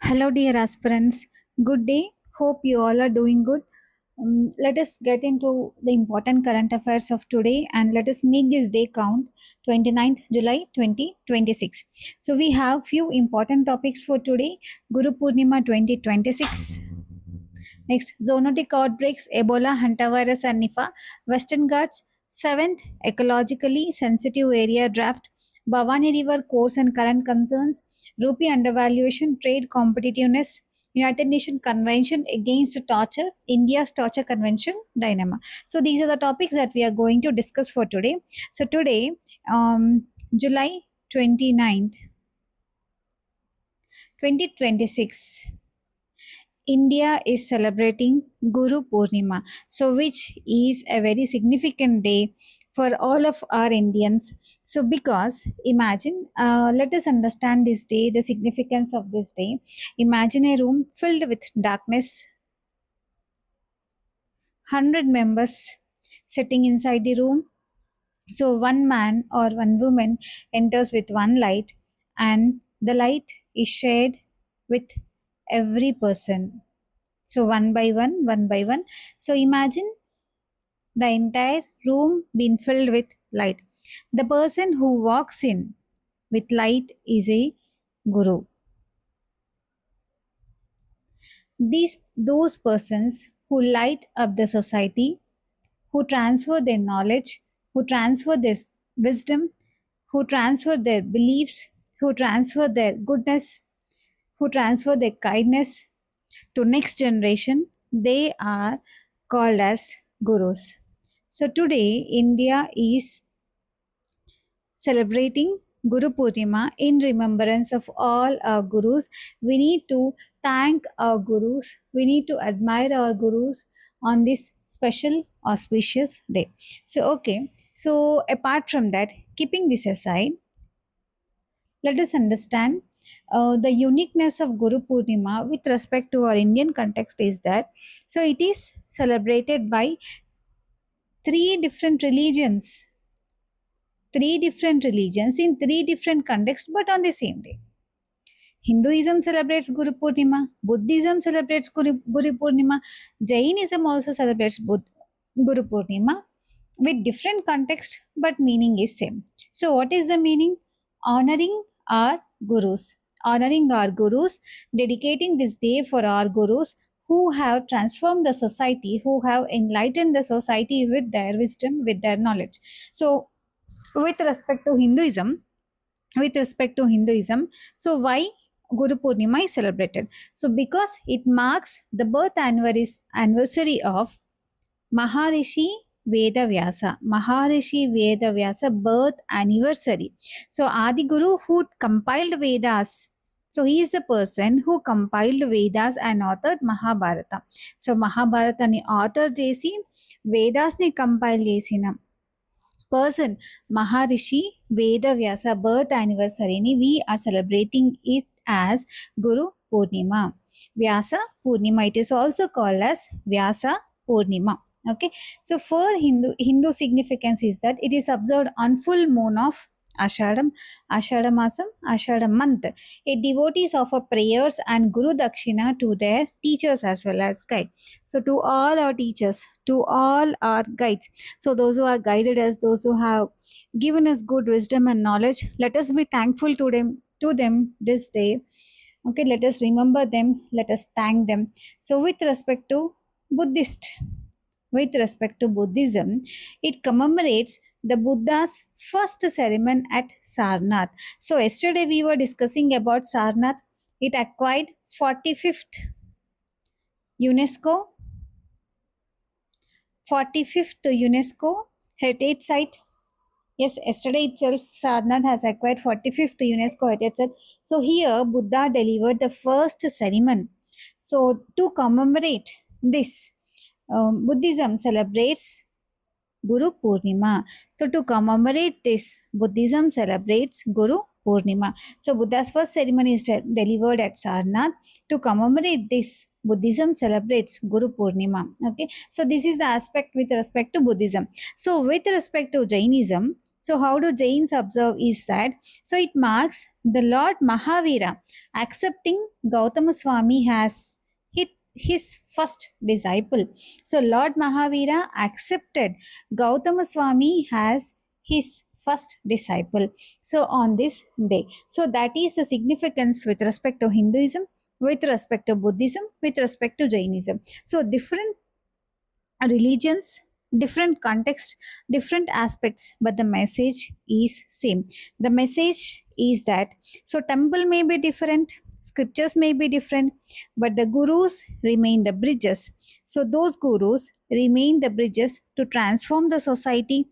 Hello, dear aspirants. Good day. Hope you all are doing good. Let us get into the important current affairs of today and let us make this day count. 29th July 2026. So, we have few important topics for today. Guru Purnima 2026. Next, zoonotic outbreaks, Ebola, hantavirus, and Nipah. Western Ghats. Seventh, ecologically sensitive area draft. Bhavani River course and current concerns. Rupee undervaluation, trade competitiveness. United Nations Convention Against Torture, India's Torture Convention dilemma. So these are the topics that we are going to discuss for today. So today, July 29th, 2026. India is celebrating Guru Purnima, so which is a very significant day for all of our Indians. So, because imagine, let us understand this day, the significance of this day. Imagine a room filled with darkness, 100 members sitting inside the room. So, one man or one woman enters with one light, and the light is shared with every person. So one by one, one by one. So imagine the entire room being filled with light. The person who walks in with light is a guru. Those persons who light up the society, who transfer their knowledge, who transfer their wisdom, who transfer their beliefs, who transfer their goodness, who transfer their kindness to next generation, they are called as gurus. So today India is celebrating Guru Purnima in remembrance of all our gurus. We need to thank our gurus. We need to admire our gurus on this special auspicious day. So apart from that, keeping this aside, let us understand the uniqueness of Guru Purnima with respect to our Indian context is that so it is celebrated by three different religions, in three different contexts, but on the same day. Hinduism celebrates Guru Purnima, Buddhism celebrates Guru Purnima, Jainism also celebrates Guru Purnima with different context, but meaning is same. So what is the meaning? Honoring our gurus. Honoring our gurus, dedicating this day for our gurus who have transformed the society, who have enlightened the society with their wisdom, with their knowledge. So with respect to Hinduism, so why Guru Purnima is celebrated? So because it marks the birth anniversary of Maharishi Veda Vyasa birth anniversary. So Adi Guru who compiled Vedas. So he is the person who compiled Vedas and authored Mahabharata. So Mahabharata ni author చేసి Vedas ni compile చేసిన person Maharishi Veda Vyasa birth anniversary ni we are celebrating it as Guru Purnima. Vyasa Purnima, it is also called as Vyasa Purnima. Okay, so for Hindu significance is that it is observed on full moon of Ashadam Masam, Ashadam month. A devotees offer prayers and Guru Dakshina to their teachers as well as guide. So to all our teachers, to all our guides, so those who are guided us, those who have given us good wisdom and knowledge, let us be thankful to them this day. Okay, let us remember them, let us thank them. So with respect to Buddhism, it commemorates the Buddha's first ceremony at Sarnath. So yesterday we were discussing about Sarnath. It acquired 45th UNESCO 45th UNESCO heritage site. Yes, yesterday itself Sarnath has acquired 45th UNESCO heritage site. So here Buddha delivered the first ceremony. So to commemorate this, Buddhism celebrates Guru Purnima. So to commemorate this, Buddhism celebrates Guru Purnima. So Buddha's first ceremony is delivered at Sarnath. To commemorate this, Buddhism celebrates Guru Purnima. Okay, so this is the aspect with respect to Buddhism. So with respect to Jainism, So how do Jains observe is that, so it marks the Lord Mahavira accepting Gautama Swami as his first disciple. So Lord Mahavira accepted Gautama Swami as his first disciple. So on this day. So that is the significance with respect to Hinduism, with respect to Buddhism, with respect to Jainism. So different religions, different context, different aspects, but the message is same. The message is that, so temple may be different, scriptures may be different, but the gurus remain the bridges. So those gurus remain the bridges to transform the society,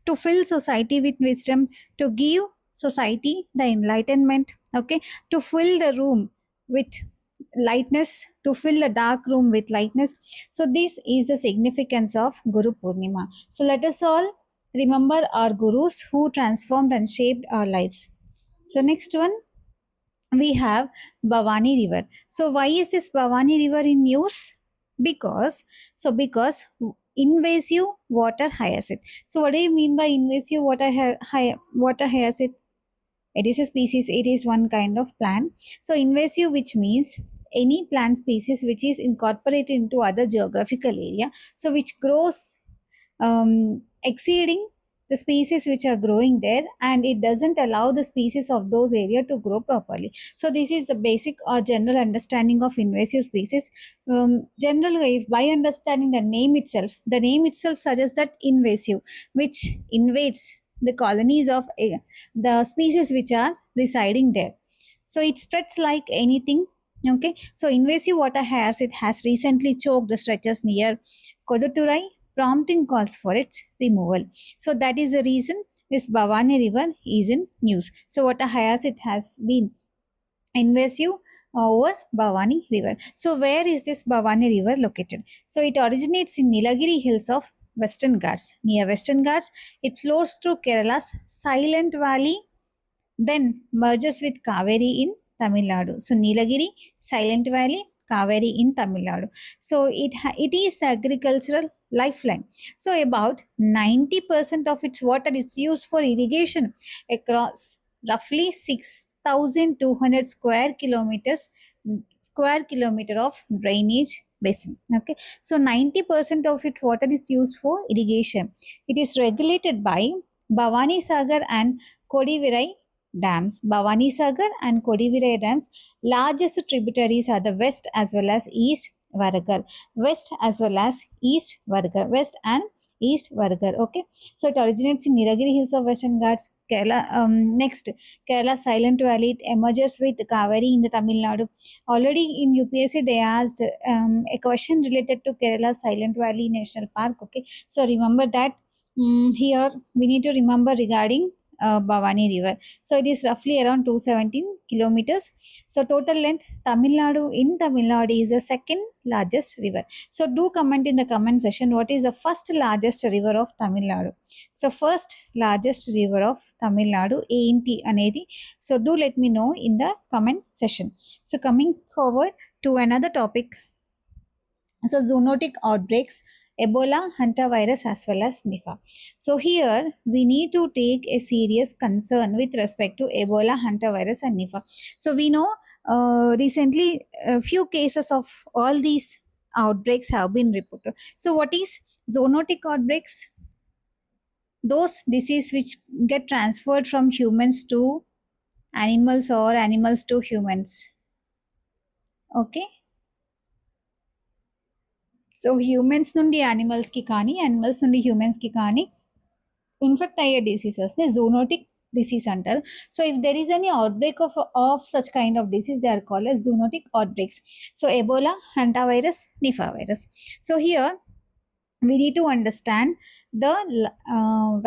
to fill society with wisdom, to give society the enlightenment, okay, to fill the room with lightness, to fill the dark room with lightness. So this is the significance of Guru Purnima. So let us all remember our gurus who transformed and shaped our lives. So next one, we have Bhavani River. So why is this Bhavani River in news? Because invasive water hyacinth. So what do you mean by invasive water hyacinth? It is a species, it is one kind of plant. So invasive, which means any plant species which is incorporated into other geographical area, so which grows exceeding the species which are growing there, and it doesn't allow the species of those area to grow properly. So this is the basic or general understanding of invasive species. Generally, if by understanding the name itself suggests that invasive, which invades the colonies of the species which are residing there. So it spreads like anything. Okay, so invasive water hyacinth, it has recently choked the stretches near Koduturai, prompting calls for its removal. So that is the reason this Bhavani River is in news. So water hyacinth has been invasive over Bhavani River. So where is this Bhavani River located? So it originates in Nilagiri hills of Western Ghats. Near Western Ghats, it flows through Kerala's Silent Valley, then merges with Kaveri in Tamil Nadu. So Nilagiri, Silent Valley, Kaveri in Tamil Nadu. So it is agricultural lifeline. So about 90% of its water is used for irrigation across roughly 6,200 square kilometer of drainage basin. Okay, so 90% of its water is used for irrigation. It is regulated by Bhavani Sagar and Kodivirai dams. Bhavani Sagar and Kodivirai dams, largest tributaries are the west as well as east Varagar. West as well as east Varagar. West and east Varagar. Okay. So it originates in Nilagiri hills of Western Ghats. Kerala, next, Kerala Silent Valley, it emerges with Kaveri in the Tamil Nadu. Already in UPSC, they asked a question related to Kerala Silent Valley National Park. Okay. So remember that. Here we need to remember regarding Bhavani River. So it is roughly around 217 kilometers. So total length, Tamil Nadu is the second largest river. So do comment in the comment section what is the first largest river of Tamil Nadu. So first largest river of Tamil Nadu ANT anedi. So do let me know in the comment section. So coming forward to another topic. So zoonotic outbreaks, Ebola, hantavirus as well as Nipah. So here we need to take a serious concern with respect to Ebola, hantavirus and Nipah. So we know recently a few cases of all these outbreaks have been reported. So what is zoonotic outbreaks? Those diseases which get transferred from humans to animals or animals to humans. Okay. So humans నుండి యానిమల్స్కి కానీ animals నుండి హ్యూమన్స్కి కానీ infect అయ్యే డిసీజెస్ని zoonotic disease అంటారు. So if there is any outbreak of such kind of disease they are called as zoonotic outbreaks. So Ebola, hantavirus, Nipah virus. So here we need to understand the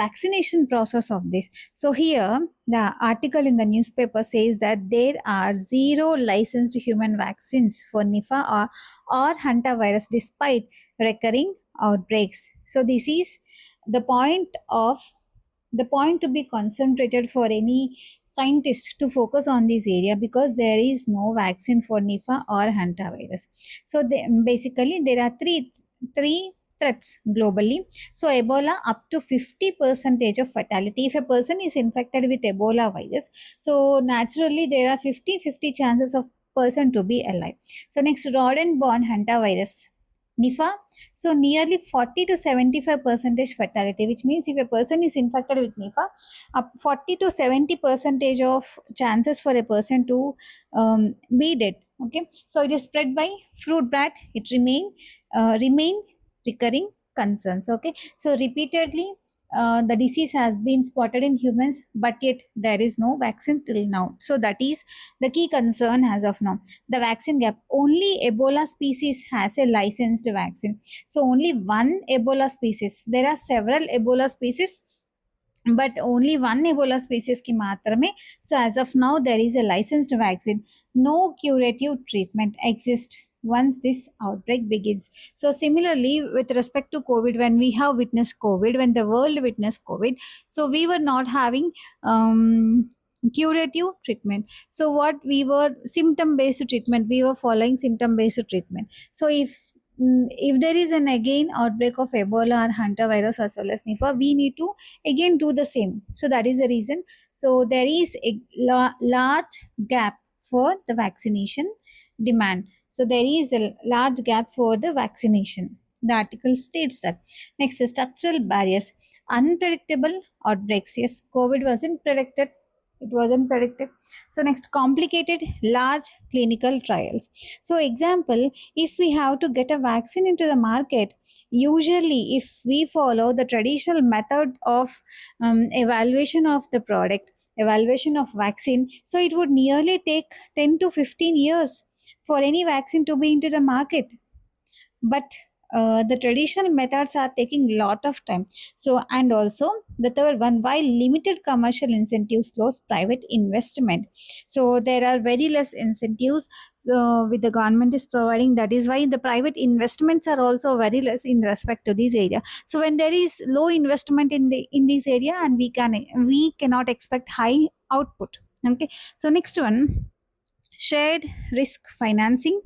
vaccination process of this. So here the article in the newspaper says that there are 0 licensed human vaccines for Nipah or hantavirus despite recurring outbreaks. So this is the point to be concentrated for any scientist to focus on this area, because there is no vaccine for Nipah or hantavirus. So basically there are three threats globally. So Ebola up to 50% of fatality. If a person is infected with Ebola virus, so naturally there are 50-50 chances of person to be alive. So next, rodent-borne hantavirus. Nipah, so nearly 40 to 75 percentage fatality, which means if a person is infected with Nipah, up 40 to 70 percentage of chances for a person to be dead. Okay, so it is spread by fruit bat. It remain recurring concerns. Okay, so repeatedly the disease has been spotted in humans, but yet there is no vaccine till now. So that is the key concern as of now. The vaccine gap, only Ebola species has a licensed vaccine. So only one Ebola species, there are several Ebola species, but only one Ebola species ki maatrame. So as of now there is a licensed vaccine. No curative treatment exists once this outbreak begins. So similarly, with respect to COVID, when we have witnessed COVID, when the world witnessed COVID, so we were not having curative treatment. So what we were, symptom based treatment, we were following symptom based treatment. So if there is an again outbreak of Ebola or hantavirus as well as Nipah, we need to again do the same. So that is the reason. So there is a large gap for the vaccination demand. So there is a large gap for the vaccination. The article states that. Next is structural barriers. Unpredictable outbreaks. Yes, COVID wasn't predicted. It wasn't predicted. So next, complicated large clinical trials. So example, if we have to get a vaccine into the market, usually if we follow the traditional method of evaluation of the product, evaluation of vaccine, so it would nearly take 10 to 15 years for any vaccine to be into the market. But the traditional methods are taking a lot of time. So, and also the third one, while limited commercial incentives slows private investment, so there are very less incentives so with the government is providing. That is why the private investments are also very less in respect to this area. So when there is low investment in this area, and we cannot expect high output. Okay, so next one, shared risk financing,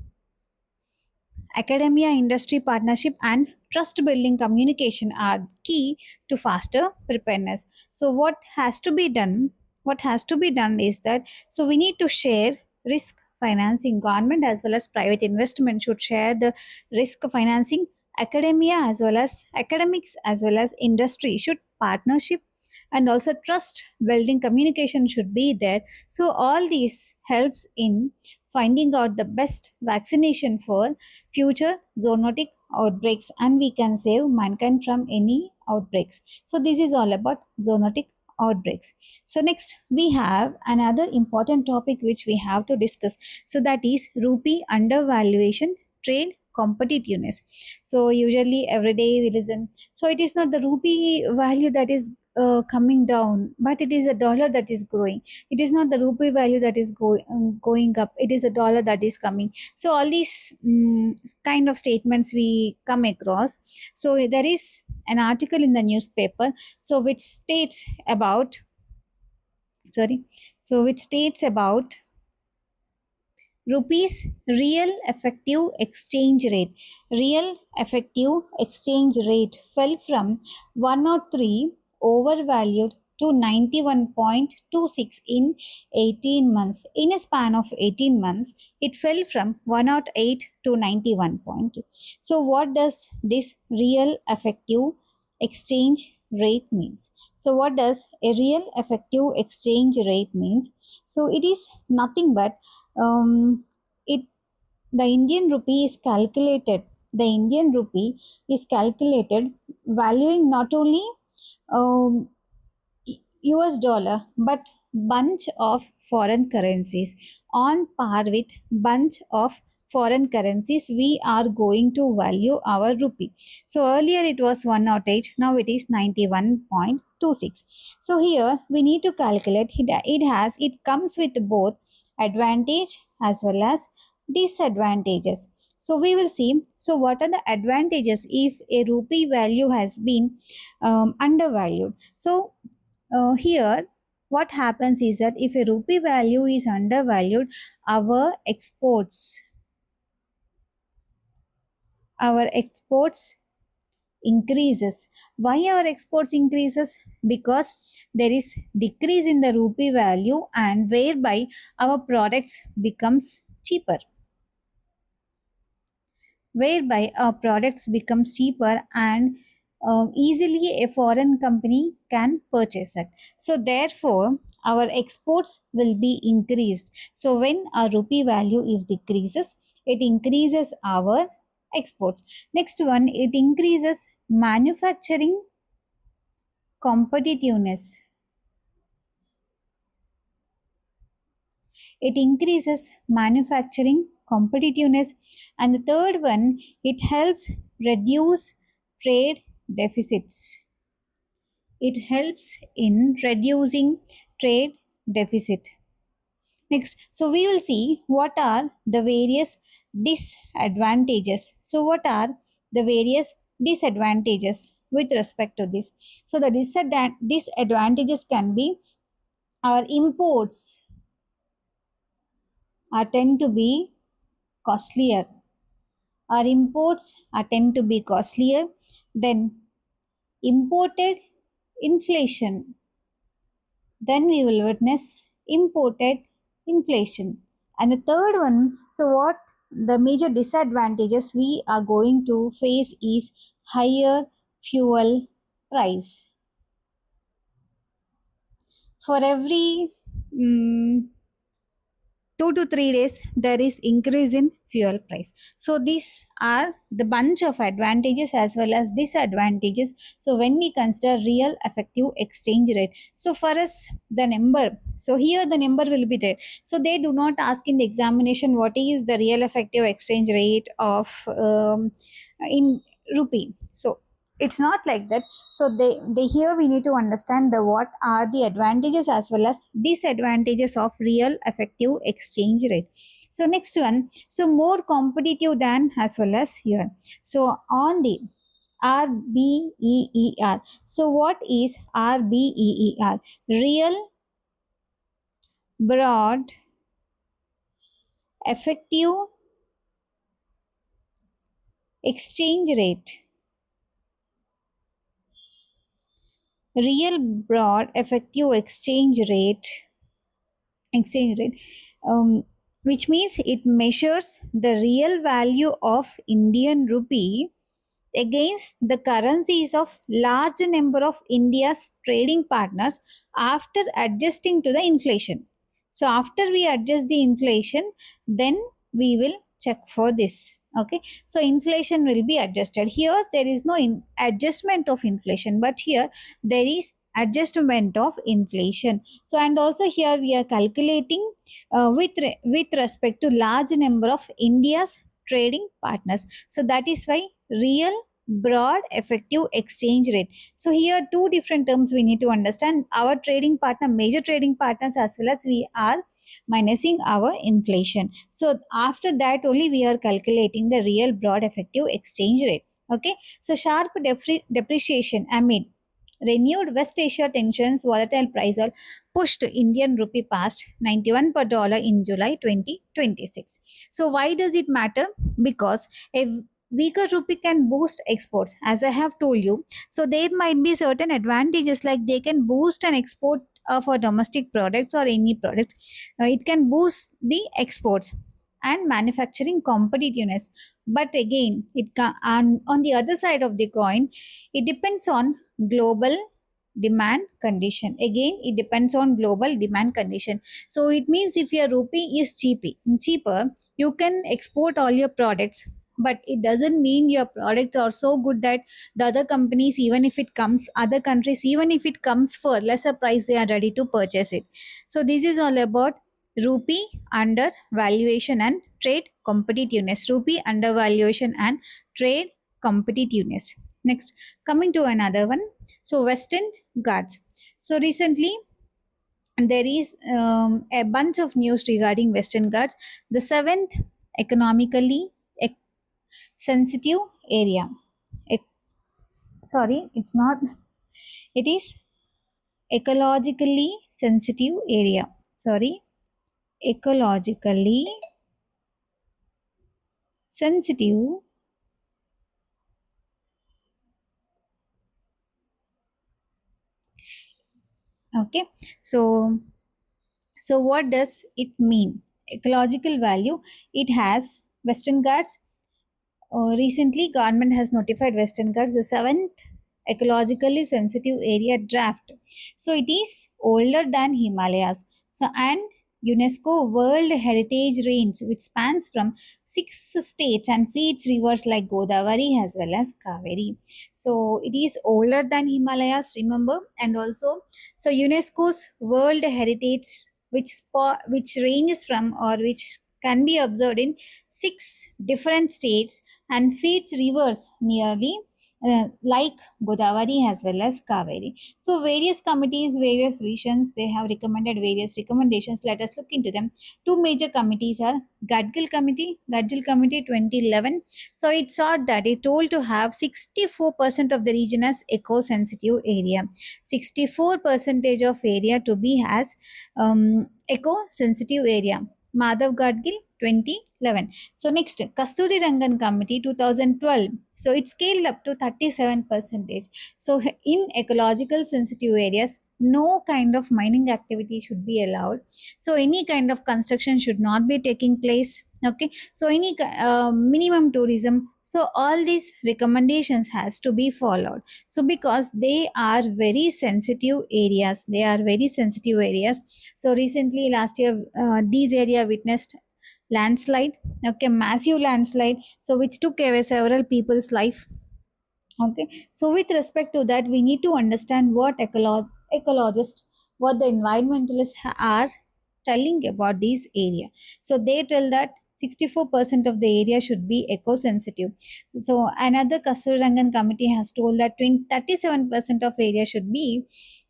academia industry partnership, and trust building communication are key to faster preparedness. So what has to be done is that, so we need to share risk financing. Government as well as private investment should share the risk financing. Academia as well as academics as well as industry should partnership, and also trust building communication should be there. So all these helps in finding out the best vaccination for future zoonotic outbreaks, and we can save mankind from any outbreaks. So this is all about zoonotic outbreaks. So next we have another important topic which we have to discuss. So that is rupee undervaluation, trade competitiveness. So usually every day we listen, so it is not the rupee value that is coming down, but it is a dollar that is growing. It is not the rupee value that is going up, it is a dollar that is coming. So all these kind of statements we come across. So there is an article in the newspaper, so which states about, sorry, so which states about rupees real effective exchange rate. Real effective exchange rate fell from 103 overvalued to 91.26 in 18 months. In a span of 18 months, it fell from 108 to 91.2. So what does this real effective exchange rate means? So what does a real effective exchange rate means? So it is nothing but it the Indian rupee is calculated. The Indian rupee is calculated valuing not only um, US dollar but bunch of foreign currencies. On par with bunch of foreign currencies, we are going to value our rupee. So earlier it was 108, now it is 91.26. So here we need to calculate it comes with both advantage as well as disadvantages. So we will see, so what are the advantages if a rupee value has been undervalued. So here what happens is that if a rupee value is undervalued, our exports our exports increases. Why our exports increases? Because there is decrease in the rupee value and whereby our products becomes cheaper, whereby our products becomes cheaper and easily a foreign company can purchase it. So therefore our exports will be increased. So when our rupee value is decreases, it increases our exports. Next one, it increases manufacturing competitiveness. It increases manufacturing competitiveness. And the third one, it helps reduce trade deficits. It helps in reducing trade deficit. Next, so we will see what are the various disadvantages. So what are the various disadvantages with respect to this? So the disadvantages can be our imports are tend to be costlier. Our imports are tend to be costlier. Then imported inflation. Then we will witness imported inflation. And the third one, so what the major disadvantages we are going to face is higher fuel price. For every 2 to 3 days there is increase in fuel price. So these are the bunch of advantages as well as disadvantages. So when we consider real effective exchange rate, so for us the number, so here the number will be there. So they do not ask in the examination what is the real effective exchange rate of in rupee. So it's not like that. So they here we need to understand the what are the advantages as well as disadvantages of real effective exchange rate. So next one, so more competitive than as well as here. So on the RBEER. So what is RBEER? Real broad effective exchange rate. Real broad effective exchange rate, which means it measures the real value of Indian rupee against the currencies of large number of India's trading partners after adjusting to the inflation. So after we adjust the inflation, then we will check for this. Okay, so inflation will be adjusted. Here there is no adjustment of inflation, but here there is adjustment of inflation. So and also here we are calculating with respect to large number of India's trading partners. So that is why real broad effective exchange rate. So here two different terms we need to understand: our trading partner, major trading partners, as well as we are minusing our inflation. So after that only we are calculating the real broad effective exchange rate. Okay, so sharp depreciation amid renewed West Asia tensions, volatile price all pushed Indian rupee past 91 per dollar in July 2026. So why does it matter? Because a weaker rupee can boost exports, as I have told you. So there might be certain advantages, like they can boost an export for domestic products or any products. It can boost the exports and manufacturing competitiveness. But again, on the other side of the coin, it depends on global demand condition. Again, it depends on global demand condition. So it means if your rupee is cheaper, you can export all your products, but it doesn't mean your products are so good that the other companies, even if it comes, other countries, even if it comes for lesser price, they are ready to purchase it. So this is all about rupee undervaluation and trade competitiveness. Rupee undervaluation and trade competitiveness. Next, coming to another one. So Western Ghats. So recently there is a bunch of news regarding Western Ghats, the seventh economically sensitive area. Ec- Sorry, it's not. It is ecologically sensitive area. Sorry, ecologically sensitive Okay, so what does it mean? Ecological value, it has Western Ghats. Recently, government has notified Western Ghats the seventh ecologically sensitive area draft. So it is older than Himalayas. So and UNESCO World Heritage Range, which spans from 6 states and feeds rivers like Godavari as well as Kaveri. So it is older than Himalayas. Remember, and also so UNESCO's World Heritage, which ranges from or which can be observed in 6 different states and feeds rivers nearly like Godavari as well as Kaveri. So various committees, various visions, they have recommended various recommendations. Let us look into them. Two major committees are Gadgil Committee 2011. So it sought that it told to have 64% of the region as eco-sensitive area. 64% of area to be as eco-sensitive area. Madhav Gadgil 2011. So next, Kasturi Rangan Committee 2012. So it scaled up to 37%. So in ecological sensitive areas, no kind of mining activity should be allowed. So any kind of construction should not be taking place. Okay. So any minimum tourism. So all these recommendations has to be followed. So because they are very sensitive areas, they are very sensitive areas. So recently last year, these area witnessed landslide, okay, massive landslide, so which took away several people's life. Okay, so with respect to that, we need to understand what ecologists, what the environmentalists are telling about this area. So they tell that 64% of the area should be eco-sensitive. So another Kasturirangan committee has told that 37% of area should be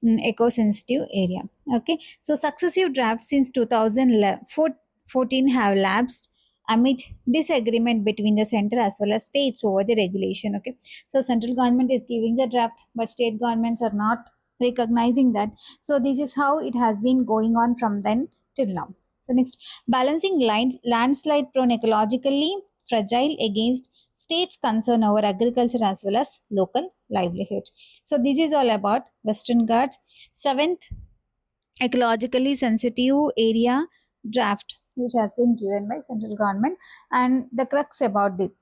eco-sensitive area. Okay, so successive drafts since 2014 have lapsed amid disagreement between the center as well as states over the regulation. Okay, so central government is giving the draft, but state governments are not recognizing that. So this is how it has been going on from then till now. So next, balancing lines, landslide prone ecologically fragile against states concern over agriculture as well as local livelihood. So this is all about Western Ghats seventh ecologically sensitive area draft, which has been given by central government, and the crux about it.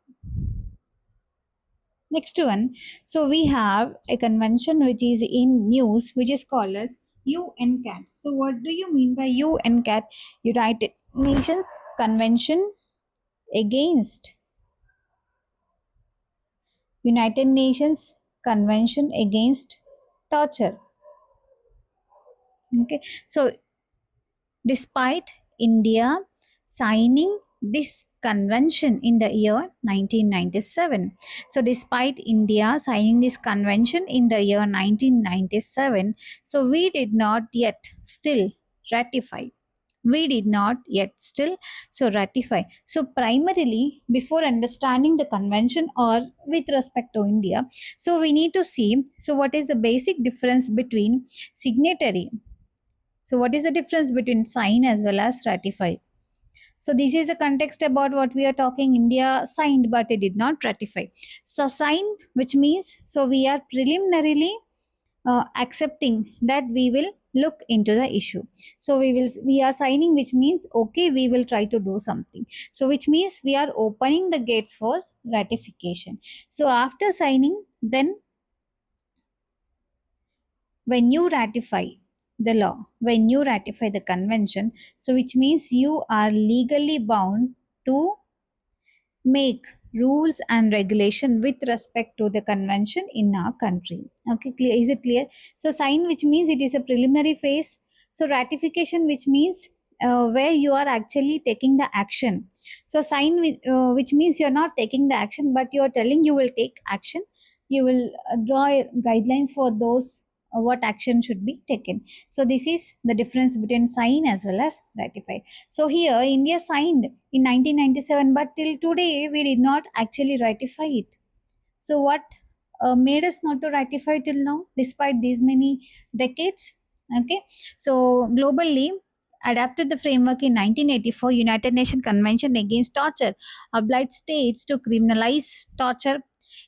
Next one, so we have a convention which is in news, which is called as UNCAT. So what do you mean by UNCAT? United Nations Convention against United Nations Convention against Torture. Okay, so despite India signing this convention in the year 1997. So despite India signing this convention in the year 1997, so we did not yet still ratify. We did not yet still so ratify. So primarily, before understanding the convention or with respect to India, so we need to see, so what is the basic difference between signatory. So what is the difference between sign as well as ratify? So this is the context about what we are talking. India signed, but it did not ratify. So sign, which means, so we are preliminarily accepting that we will look into the issue. So we are signing, which means okay, we will try to do something. So which means we are opening the gates for ratification. So after signing, then when you ratify the law, when you ratify the convention, so which means you are legally bound to make rules and regulation with respect to the convention in our country. Okay, clear? Is it clear? So sign, which means it is a preliminary phase. So ratification, which means where you are actually taking the action. So sign, which means you are not taking the action, but you are telling you will take action. You will draw guidelines for those what action should be taken. So this is the difference between sign as well as ratify. So here India signed in 1997, but till today we did not actually ratify it. So what made us not to ratify till now, despite these many decades? Okay, so globally adapted the framework in 1984 United Nations Convention Against Torture obliged states to criminalize torture,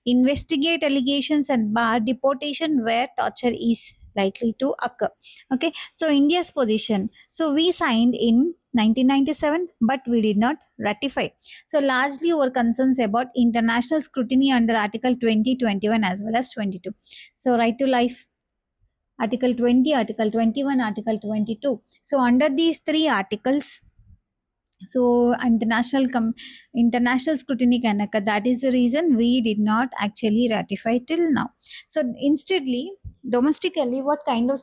investigate allegations and bar deportation where torture is likely to occur. Okay, so India's position. So we signed in 1997, but we did not ratify. So largely our concerns about international scrutiny under Article 20, 21 as well as 22. So right to life, Article 20, Article 21, Article 22. So under these three articles, so international scrutiny can occur. That is the reason we did not actually ratify till now. So insteadly, domestically, what kind of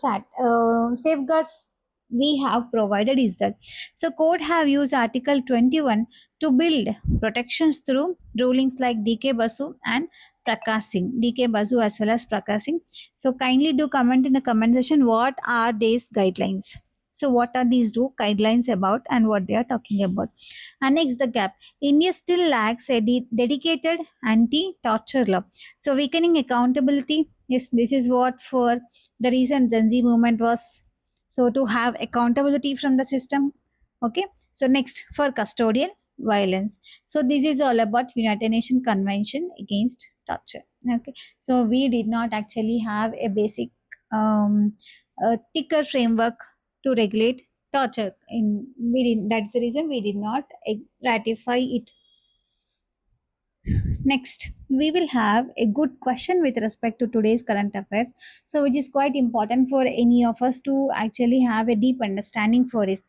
safeguards we have provided is that, so court have used Article 21 to build protections through rulings like DK Basu and Prakash Singh, DK Basu as well as Prakash Singh. So kindly do comment in the comment section what are these guidelines. So what are these two guidelines about and what they are talking about? And next, the gap. India still lacks a dedicated anti-torture law. So weakening accountability. Yes, this is what for the reason Gen Z movement was. So to have accountability from the system. Okay. So next, for custodial violence. So this is all about United Nations Convention Against Torture. Okay. So we did not actually have a basic thicker framework to regulate torture. That's the reason we did not ratify it. Next, we will have a good question with respect to today's current affairs. So, which is quite important for any of us to actually have a deep understanding for it.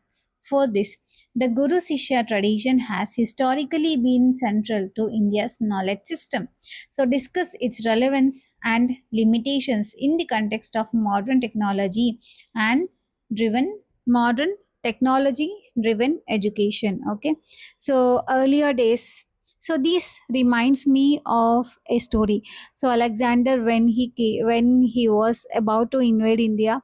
For this, the Guru Sishya tradition has historically been central to India's knowledge system. So, discuss its relevance and limitations in the context of and driven modern technology driven education. Okay, so earlier days, so this reminds me of a story. So Alexander, when he was about to invade India,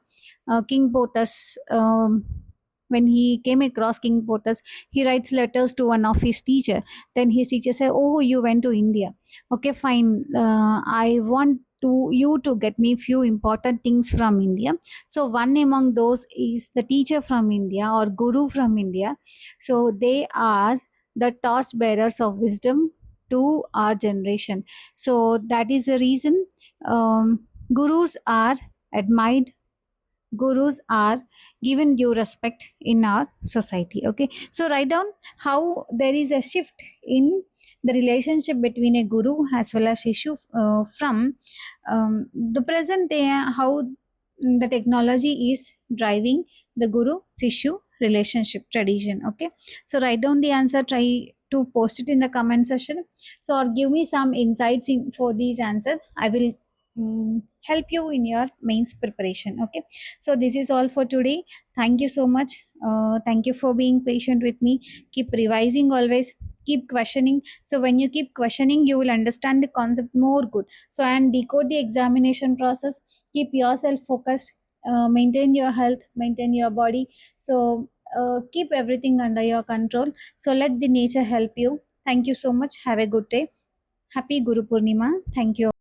King Potus, when he came across King Potus, he writes letters to one of his teacher. Then his teacher said, "Oh, you went to India. Okay, fine. I want to you to get me few important things from India." So one among those is the teacher from India or guru from India. So they are the torch bearers of wisdom to our generation. So that is the reason gurus are admired, gurus are given due respect in our society. Okay, so write down how there is a shift in the relationship between a guru as well as issue from the present day, how the technology is driving the guru issue relationship tradition. Okay, so write down the answer, try to post it in the comment section, so or give me some insights in for these answers. I will help you in your mains preparation. Okay, so this is all for today. Thank you so much. Thank you for being patient with me. Keep revising always. Keep questioning. So when you keep questioning, you will understand the concept more good. So and decode the examination process. Keep yourself focused. Maintain your health. Maintain your body. So keep everything under your control. So let the nature help you. Thank you so much. Have a good day. Happy Guru Purnima. Thank you.